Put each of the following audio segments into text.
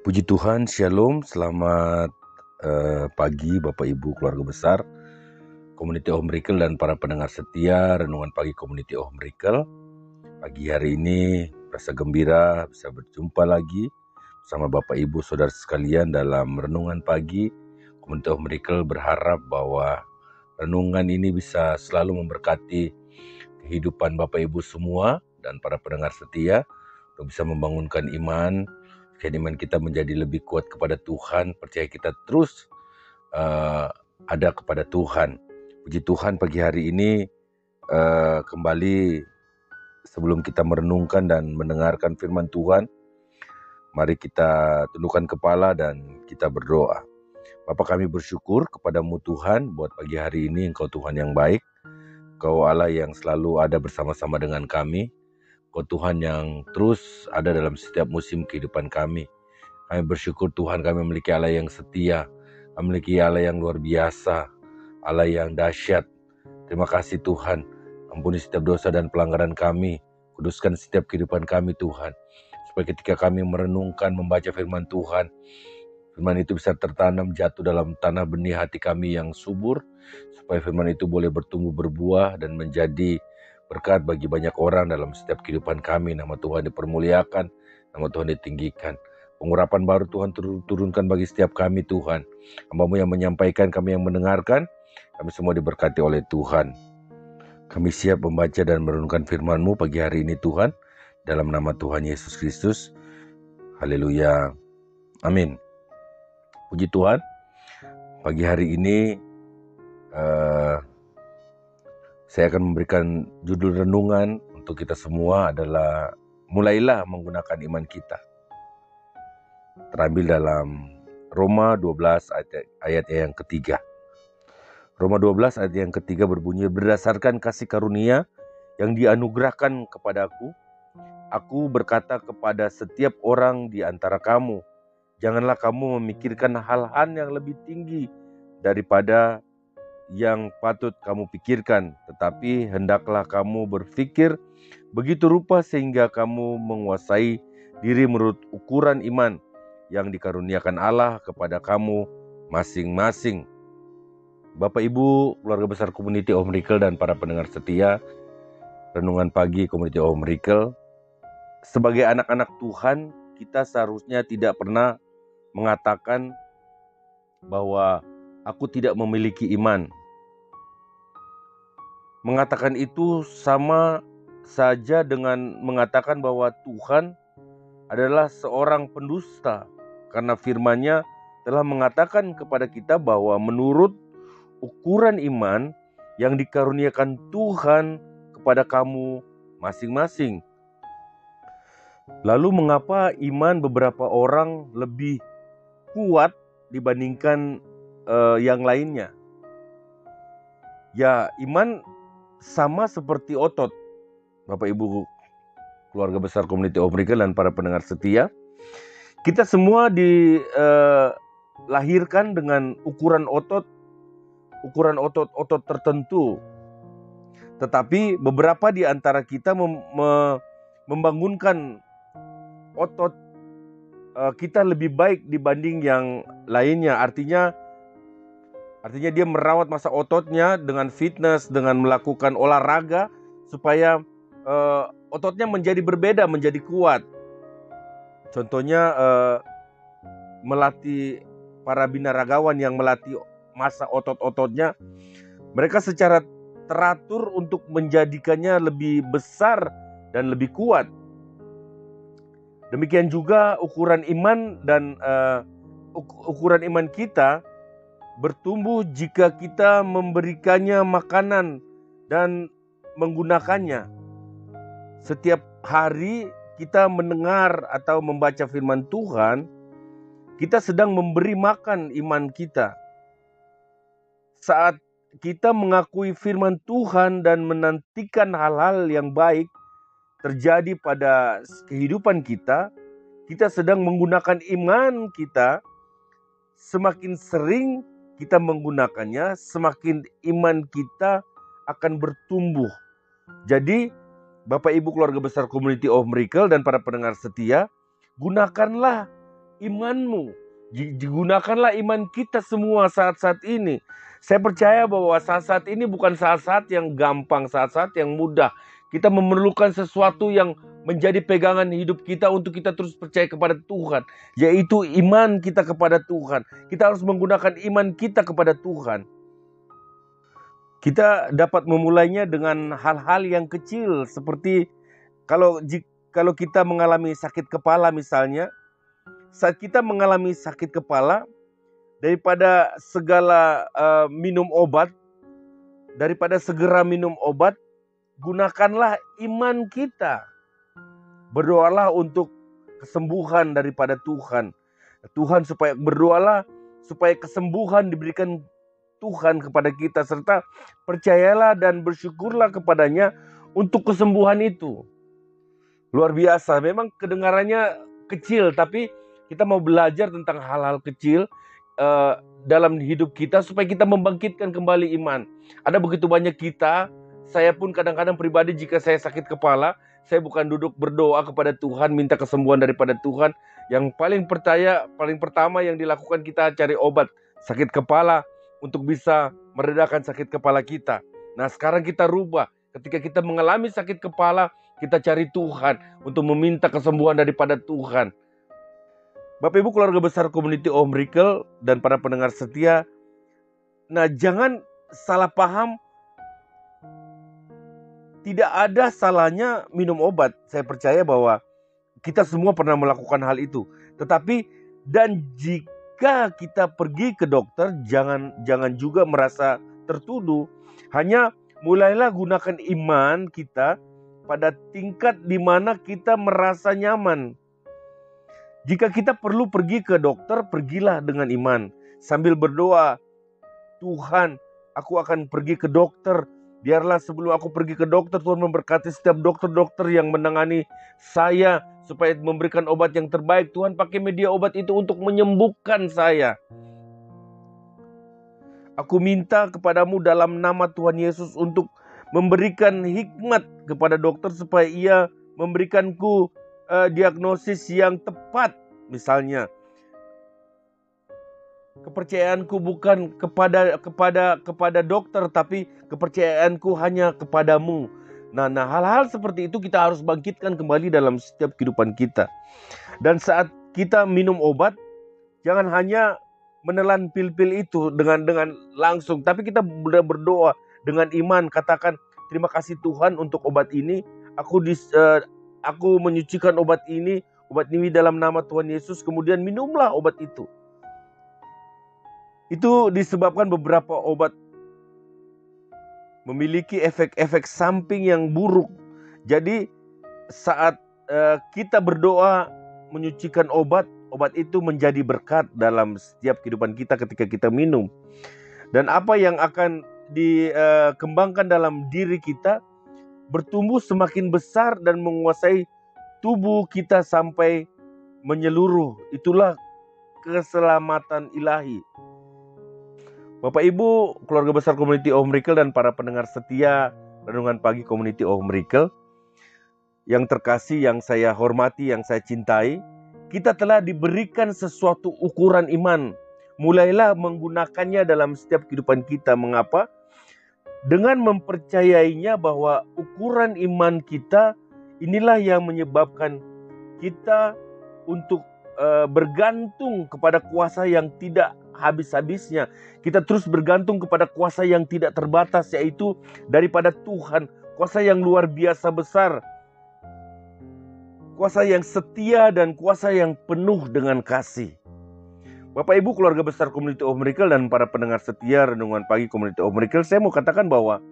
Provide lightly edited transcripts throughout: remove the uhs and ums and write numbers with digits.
Puji Tuhan, Shalom, selamat pagi Bapak Ibu keluarga besar Community of Miracle dan para pendengar setia Renungan Pagi Community of Miracle. Pagi hari ini rasa gembira bisa berjumpa lagi bersama Bapak Ibu Saudara sekalian dalam Renungan Pagi Community of Miracle. Berharap bahwa renungan ini bisa selalu memberkati kehidupan Bapak Ibu semua dan para pendengar setia untuk bisa membangunkan iman kita menjadi lebih kuat kepada Tuhan, percaya kita terus ada kepada Tuhan. Puji Tuhan, pagi hari ini kembali sebelum kita merenungkan dan mendengarkan firman Tuhan, mari kita tundukkan kepala dan kita berdoa. Bapa, kami bersyukur kepadamu Tuhan buat pagi hari ini. Engkau Tuhan yang baik, Engkau Allah yang selalu ada bersama-sama dengan kami. Engkau Tuhan yang terus ada dalam setiap musim kehidupan kami. Kami bersyukur Tuhan, kami memiliki Allah yang setia, kami memiliki Allah yang luar biasa, Allah yang dahsyat. Terima kasih Tuhan, ampuni setiap dosa dan pelanggaran kami, kuduskan setiap kehidupan kami Tuhan. Supaya ketika kami merenungkan, membaca firman Tuhan, firman itu bisa tertanam jatuh dalam tanah benih hati kami yang subur, supaya firman itu boleh bertumbuh berbuah dan menjadi berkat bagi banyak orang dalam setiap kehidupan kami. Nama Tuhan dipermuliakan, nama Tuhan ditinggikan. Pengurapan baru Tuhan turunkan bagi setiap kami Tuhan. Hamba-Mu yang menyampaikan, kami yang mendengarkan, kami semua diberkati oleh Tuhan. Kami siap membaca dan merenungkan firman-Mu pagi hari ini Tuhan. Dalam nama Tuhan Yesus Kristus. Haleluya. Amin. Puji Tuhan. Pagi hari ini saya akan memberikan judul renungan untuk kita semua adalah mulailah menggunakan iman kita. Terambil dalam Roma 12 ayat yang ketiga. Roma 12 ayat yang ketiga berbunyi, berdasarkan kasih karunia yang dianugerahkan kepadaku, aku berkata kepada setiap orang di antara kamu, janganlah kamu memikirkan hal-hal yang lebih tinggi daripada yang patut kamu pikirkan, tetapi hendaklah kamu berpikir begitu rupa sehingga kamu menguasai diri menurut ukuran iman yang dikaruniakan Allah kepada kamu masing-masing. Bapak Ibu keluarga besar Community of Miracle dan para pendengar setia Renungan Pagi Community of Miracle, sebagai anak-anak Tuhan kita seharusnya tidak pernah mengatakan bahwa aku tidak memiliki iman. Mengatakan itu sama saja dengan mengatakan bahwa Tuhan adalah seorang pendusta, karena firman-Nya telah mengatakan kepada kita bahwa menurut ukuran iman yang dikaruniakan Tuhan kepada kamu masing-masing. Lalu mengapa iman beberapa orang lebih kuat dibandingkan yang lainnya? Ya, iman sama seperti otot. Bapak Ibu keluarga besar Community of Miracle dan para pendengar setia, kita semua dilahirkan dengan ukuran otot tertentu. Tetapi beberapa di antara kita membangunkan otot kita lebih baik dibanding yang lainnya. Artinya dia merawat masa ototnya dengan fitness, dengan melakukan olahraga supaya ototnya menjadi berbeda, menjadi kuat. Contohnya melatih para binaragawan yang melatih masa otot-ototnya, mereka secara teratur untuk menjadikannya lebih besar dan lebih kuat. Demikian juga ukuran iman dan ukuran iman kita bertumbuh jika kita memberikannya makanan dan menggunakannya. Setiap hari kita mendengar atau membaca firman Tuhan, kita sedang memberi makan iman kita. Saat kita mengakui firman Tuhan dan menantikan hal-hal yang baik terjadi pada kehidupan kita, kita sedang menggunakan iman kita. Semakin sering kita menggunakannya, semakin iman kita akan bertumbuh. Jadi Bapak Ibu keluarga besar Community of Miracle dan para pendengar setia, gunakanlah imanmu. Digunakanlah iman kita semua saat-saat ini. Saya percaya bahwa saat-saat ini bukan saat-saat yang gampang, saat-saat yang mudah. Kita memerlukan sesuatu yang menjadi pegangan hidup kita untuk kita terus percaya kepada Tuhan, yaitu iman kita kepada Tuhan. Kita harus menggunakan iman kita kepada Tuhan. Kita dapat memulainya dengan hal-hal yang kecil, seperti kalau kita mengalami sakit kepala misalnya. Saat kita mengalami sakit kepala, daripada segera minum obat, gunakanlah iman kita. Berdoalah untuk kesembuhan daripada Tuhan. Berdoalah supaya kesembuhan diberikan Tuhan kepada kita, serta percayalah dan bersyukurlah kepadanya untuk kesembuhan itu. Luar biasa, memang kedengarannya kecil, tapi kita mau belajar tentang hal-hal kecil dalam hidup kita supaya kita membangkitkan kembali iman. Ada begitu banyak kita, saya pun kadang-kadang pribadi jika saya sakit kepala, saya bukan duduk berdoa kepada Tuhan, minta kesembuhan daripada Tuhan. Yang paling pertama yang dilakukan, kita cari obat sakit kepala untuk bisa meredakan sakit kepala kita. Nah, sekarang kita rubah. Ketika kita mengalami sakit kepala, kita cari Tuhan untuk meminta kesembuhan daripada Tuhan. Bapak Ibu keluarga besar Community of Miracle dan para pendengar setia, nah jangan salah paham, tidak ada salahnya minum obat. Saya percaya bahwa kita semua pernah melakukan hal itu. Tetapi jika kita pergi ke dokter, jangan juga merasa tertuduh. Hanya mulailah gunakan iman kita pada tingkat di mana kita merasa nyaman. Jika kita perlu pergi ke dokter, pergilah dengan iman. Sambil berdoa, Tuhan, aku akan pergi ke dokter. Biarlah sebelum aku pergi ke dokter, Tuhan memberkati setiap dokter-dokter yang menangani saya, supaya memberikan obat yang terbaik. Tuhan pakai media obat itu untuk menyembuhkan saya. Aku minta kepadamu dalam nama Tuhan Yesus untuk memberikan hikmat kepada dokter supaya ia memberikanku diagnosis yang tepat. Misalnya, kepercayaanku bukan kepada dokter, tapi kepercayaanku hanya kepadamu. Nah, hal-hal seperti itu kita harus bangkitkan kembali dalam setiap kehidupan kita. Dan saat kita minum obat, jangan hanya menelan pil-pil itu dengan langsung, tapi kita berdoa dengan iman. Katakan, terima kasih Tuhan untuk obat ini. Aku menyucikan obat ini dalam nama Tuhan Yesus. Kemudian minumlah obat itu. Itu disebabkan beberapa obat memiliki efek-efek samping yang buruk. Jadi saat kita berdoa menyucikan obat itu menjadi berkat dalam setiap kehidupan kita ketika kita minum. Dan apa yang akan dikembangkan dalam diri kita bertumbuh semakin besar dan menguasai tubuh kita sampai menyeluruh. Itulah keselamatan ilahi. Bapak Ibu keluarga besar Community of Miracle dan para pendengar setia Renungan Pagi Community of Miracle yang terkasih, yang saya hormati, yang saya cintai, kita telah diberikan sesuatu ukuran iman. Mulailah menggunakannya dalam setiap kehidupan kita. Mengapa? Dengan mempercayainya bahwa ukuran iman kita inilah yang menyebabkan kita untuk bergantung kepada kuasa yang tidak habis-habisnya. Kita terus bergantung kepada kuasa yang tidak terbatas, yaitu daripada Tuhan. Kuasa yang luar biasa besar. Kuasa yang setia dan kuasa yang penuh dengan kasih. Bapak Ibu keluarga besar Community of Miracle dan para pendengar setia Renungan Pagi Community of Miracle, saya mau katakan bahwa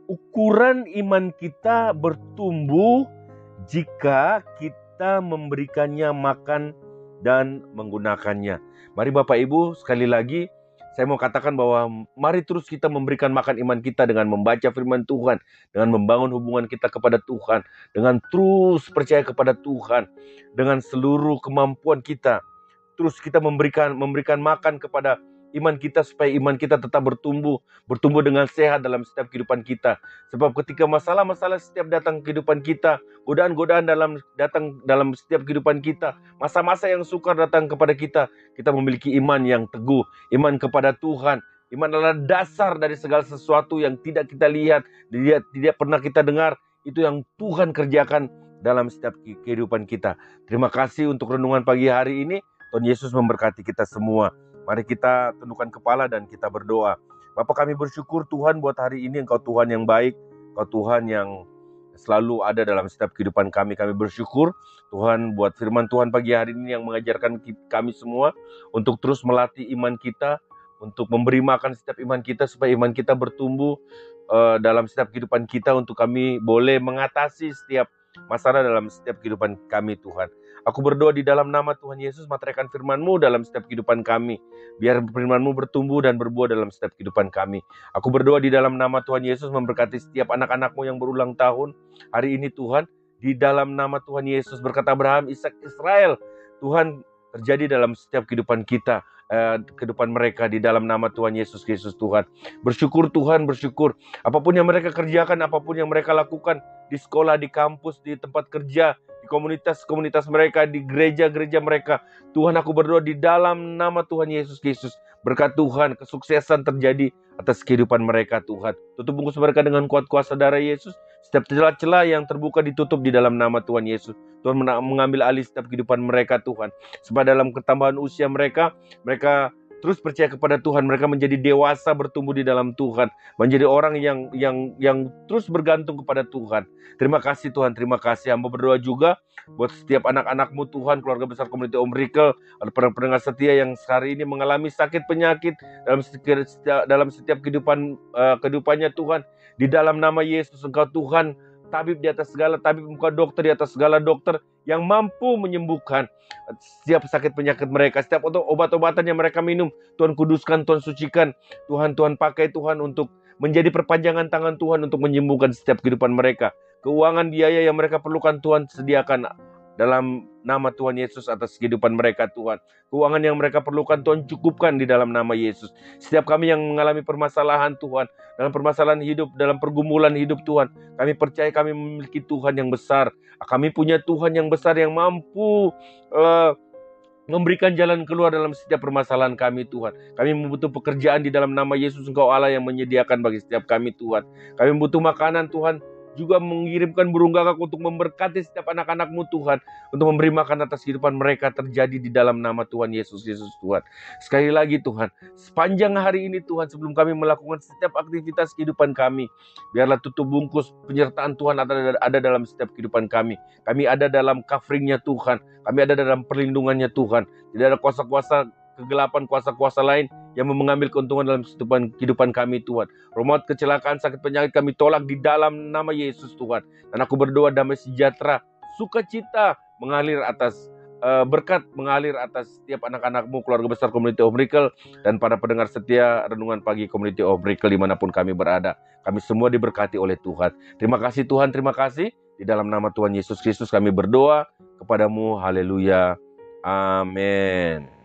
ukuran iman kita bertumbuh jika kita memberikannya makan dan menggunakannya. Mari Bapak Ibu, sekali lagi saya mau katakan bahwa mari terus kita memberikan makan iman kita dengan membaca firman Tuhan, dengan membangun hubungan kita kepada Tuhan, dengan terus percaya kepada Tuhan, dengan seluruh kemampuan kita. Terus kita memberikan makan kepada iman kita supaya iman kita tetap bertumbuh dengan sehat dalam setiap kehidupan kita. Sebab ketika masalah-masalah setiap datang ke kehidupan kita, godaan-godaan datang dalam setiap kehidupan kita, masa-masa yang sukar datang kepada kita, kita memiliki iman yang teguh, iman kepada Tuhan. Iman adalah dasar dari segala sesuatu yang tidak kita lihat, tidak pernah kita dengar. Itu yang Tuhan kerjakan dalam setiap kehidupan kita. Terima kasih untuk renungan pagi hari ini. Tuhan Yesus memberkati kita semua. Mari kita tundukkan kepala dan kita berdoa. Bapa, kami bersyukur Tuhan buat hari ini. Engkau Tuhan yang baik, Engkau Tuhan yang selalu ada dalam setiap kehidupan kami. Kami bersyukur Tuhan buat firman Tuhan pagi hari ini yang mengajarkan kami semua untuk terus melatih iman kita, untuk memberi makan setiap iman kita supaya iman kita bertumbuh dalam setiap kehidupan kita, untuk kami boleh mengatasi setiap masalah dalam setiap kehidupan kami Tuhan. Aku berdoa di dalam nama Tuhan Yesus, materaikan firman-Mu dalam setiap kehidupan kami. Biar firman-Mu bertumbuh dan berbuah dalam setiap kehidupan kami. Aku berdoa di dalam nama Tuhan Yesus, memberkati setiap anak-anak-Mu yang berulang tahun hari ini Tuhan. Di dalam nama Tuhan Yesus, berkat Abraham, Ishak, Israel, Tuhan terjadi dalam setiap kehidupan kita, kehidupan mereka di dalam nama Tuhan Yesus Kristus Tuhan. Bersyukur Tuhan, bersyukur. Apapun yang mereka kerjakan, apapun yang mereka lakukan di sekolah, di kampus, di tempat kerja, di komunitas-komunitas mereka, di gereja-gereja mereka, Tuhan, aku berdoa di dalam nama Tuhan Yesus Kristus, berkat Tuhan, kesuksesan terjadi atas kehidupan mereka Tuhan. Tutup bungkus mereka dengan kuat kuasa darah Yesus. Setiap celah-celah yang terbuka ditutup di dalam nama Tuhan Yesus. Tuhan mengambil alih setiap kehidupan mereka Tuhan. Sebab dalam ketambahan usia mereka terus percaya kepada Tuhan, mereka menjadi dewasa, bertumbuh di dalam Tuhan, menjadi orang yang terus bergantung kepada Tuhan. Terima kasih Tuhan, terima kasih. Hamba berdoa juga buat setiap anak-anak-Mu Tuhan, keluarga besar Komuniti Om Rikel, ada pendengar setia yang hari ini mengalami sakit penyakit dalam setiap kehidupannya Tuhan. Di dalam nama Yesus, Engkau Tuhan, tabib di atas segala tabib, Engkau dokter di atas segala dokter yang mampu menyembuhkan setiap sakit penyakit mereka, setiap obat-obatan yang mereka minum, Tuhan kuduskan, Tuhan sucikan, Tuhan pakai Tuhan untuk menjadi perpanjangan tangan Tuhan untuk menyembuhkan setiap kehidupan mereka. Keuangan biaya yang mereka perlukan Tuhan sediakan dalam nama Tuhan Yesus atas kehidupan mereka Tuhan. Keuangan yang mereka perlukan Tuhan cukupkan di dalam nama Yesus. Setiap kami yang mengalami permasalahan Tuhan, dalam permasalahan hidup, dalam pergumulan hidup Tuhan, kami percaya kami memiliki Tuhan yang besar. Kami punya Tuhan yang besar yang mampu memberikan jalan keluar dalam setiap permasalahan kami Tuhan. Kami membutuh pekerjaan di dalam nama Yesus, Engkau Allah yang menyediakan bagi setiap kami Tuhan. Kami membutuh makanan Tuhan, juga mengirimkan burung gagak untuk memberkati setiap anak-anak-Mu Tuhan, untuk memberi makan atas kehidupan mereka terjadi di dalam nama Tuhan Yesus Tuhan. Sekali lagi Tuhan, sepanjang hari ini Tuhan, sebelum kami melakukan setiap aktivitas kehidupan kami, biarlah tutup bungkus penyertaan Tuhan ada dalam setiap kehidupan kami. Kami ada dalam coveringnya Tuhan, kami ada dalam perlindungannya Tuhan. Tidak ada kuasa-kuasa kegelapan, kuasa-kuasa lain yang mengambil keuntungan dalam kehidupan kami Tuhan. Rumah kecelakaan, sakit penyakit kami tolak di dalam nama Yesus Tuhan. Dan aku berdoa damai sejahtera, sukacita mengalir atas berkat mengalir atas setiap anak-anak-Mu, keluarga besar Komuniti Om Rikel, dan para pendengar setia renungan pagi Komuniti Om Rikel dimanapun kami berada. Kami semua diberkati oleh Tuhan. Terima kasih Tuhan, terima kasih. Di dalam nama Tuhan Yesus Kristus kami berdoa kepadamu. Haleluya. Amin.